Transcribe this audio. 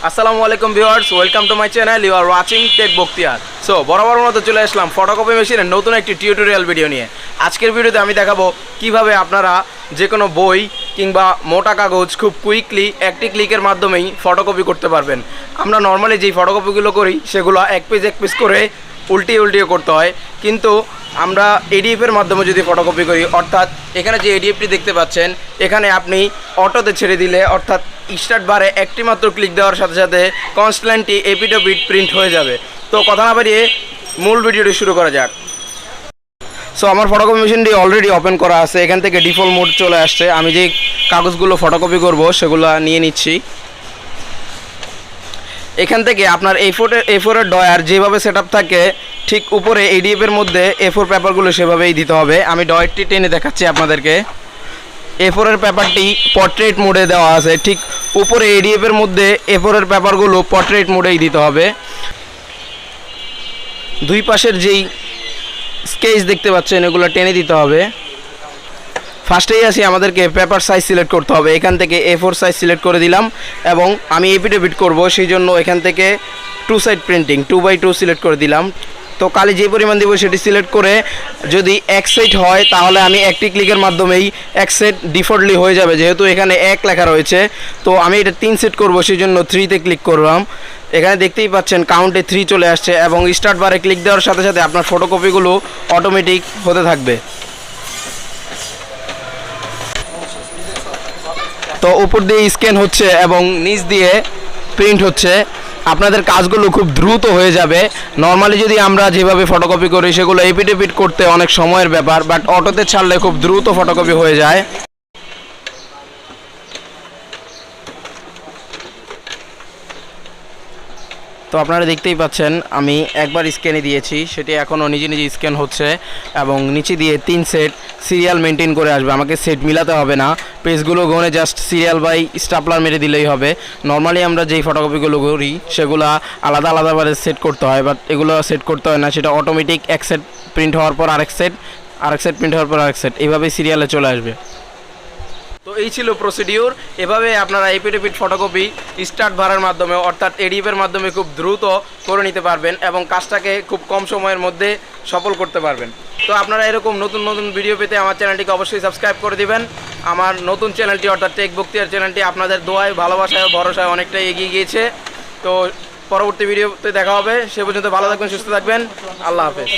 আসসালামু আলাইকুম viewers, welcome to my channel. You are watching tech Bakhtiar. So বরাবর মতো চলে আসলাম ফটোকপি মেশিনের নতুন একটি টিউটোরিয়াল ভিডিও নিয়ে। আজকের ভিডিওতে আমি দেখাবো কিভাবে আপনারা যে কোনো বই কিংবা মোটা কাগজ খুব কুইকলি একটি ক্লিকের মাধ্যমেই ফটোকপি করতে পারবেন। আমরা নর্মালি যেই ফটোকপিগুলো করি সেগুলো এক পেজ করে উল্টিয়ে করতে হয়, কিন্তু আমরা এডিএফের মাধ্যমে যদি ফটোকপি করি, অর্থাৎ এখানে যে এডিএফটি দেখতে পাচ্ছেন এখানে আপনি অটোতে ছেড়ে দিলে, অর্থাৎ স্টার্ট বারে একটি মাত্র ক্লিক দেওয়ার সাথে সাথে কনস্ট্যান্টলি এপিট ও বিট প্রিন্ট হয়ে যাবে। তো কথা না বাড়িয়ে মূল ভিডিওটি শুরু করা যাক। সো আমার ফটোকপি মেশিনটি অলরেডি ওপেন করা আছে, এখান থেকে ডিফল্ট মোড চলে আসছে। আমি যে কাগজগুলো ফটোকপি করব সেগুলো নিয়ে নিচ্ছি। এখান থেকে আপনার A4-এর ডয়ার যেভাবে সেট আপ থাকে ঠিক উপরে এডিএফের মধ্যে A4 পেপারগুলো সেভাবেই দিতে হবে। আমি ডয়ারটি টেনে দেখাচ্ছি আপনাদেরকে। A4-এর পেপারটি পোর্ট্রেট মোডে দেওয়া আছে, ঠিক উপরে এডিএফের মধ্যে A4-এর পেপারগুলো পোর্ট্রেট মোডেই দিতে হবে। দুই পাশের যেই স্কেচ দেখতে পাচ্ছেন এগুলো টেনে দিতে হবে। ফার্স্টেই আসি আমাদেরকে পেপার সাইজ সিলেক্ট করতে হবে। এখান থেকে A4 সাইজ সিলেক্ট করে দিলাম এবং আমি এপিট করব, সেই জন্য এখান থেকে 2 সাইড প্রিন্টিং 2x2 সিলেক্ট করে দিলাম। তো কালি যে পরিমাণ দেবো সেটি সিলেক্ট করে যদি এক সেট হয় তাহলে আমি একটি ক্লিকের মাধ্যমেই এক সেট ডিফল্টলি হয়ে যাবে, যেহেতু এখানে 1 লেখা রয়েছে। তো আমি এটা 3 সেট করব, সেই জন্য 3-তে ক্লিক করলাম। এখানে দেখতেই পাচ্ছেন কাউন্টে 3 চলে আসছে এবং স্টার্ট বারে ক্লিক দেওয়ার সাথে সাথে আপনার ফটোকপিগুলো অটোমেটিক হতে থাকবে। তো উপর দিয়ে স্ক্যান হচ্ছে এবং নিচ দিয়ে প্রিন্ট হচ্ছে। আপনাদের কাজগুলো খুব দ্রুত হয়ে যাবে। নর্মালি যদি আমরা যেভাবে ফটোকপি করি সেগুলো এপিট করতে অনেক সময়ের ব্যাপার, বাট অটোতে ছাড়লে খুব দ্রুত ফটোকপি হয়ে যায়। তো আপনারা দেখতেই পাচ্ছেন আমি একবার স্ক্যানে দিয়েছি, সেটি এখনও নিজে স্ক্যান হচ্ছে এবং নিচে দিয়ে 3 সেট সিরিয়াল মেনটেন করে আসবে। আমাকে সেট মিলাতে হবে না, পেজগুলো গনে জাস্ট সিরিয়াল বাই স্টাপলার মেরে দিলেই হবে। নর্মালি আমরা যেই ফটোকপিগুলো করি সেগুলো আলাদাভাবে সেট করতে হয়, বাট এগুলো সেট করতে হয় না, সেটা অটোমেটিক এক সেট প্রিন্ট হওয়ার পর আরেক সেট প্রিন্ট হওয়ার পর আরেক সেট, এইভাবেই সিরিয়ালে চলে আসবে। তো এই ছিল প্রসিডিওর। এভাবে আপনারা এপিট ফটোকপি স্টার্ট বারের মাধ্যমে, অর্থাৎ এডিএফের মাধ্যমে খুব দ্রুত করে নিতে পারবেন এবং কাজটাকে খুব কম সময়ের মধ্যে সফল করতে পারবেন। তো আপনারা এরকম নতুন ভিডিও পেতে আমার চ্যানেলটিকে অবশ্যই সাবস্ক্রাইব করে দিবেন। আমার নতুন চ্যানেলটি অর্থাৎ টেক বখতিয়ার চ্যানেলটি আপনাদের দোয়ায়, ভালোবাসায় ও ভরসায় অনেকটাই এগিয়ে গিয়েছে। তো পরবর্তী ভিডিওতে দেখা হবে, সে পর্যন্ত ভালো থাকবেন, সুস্থ থাকবেন। আল্লাহ হাফেজ।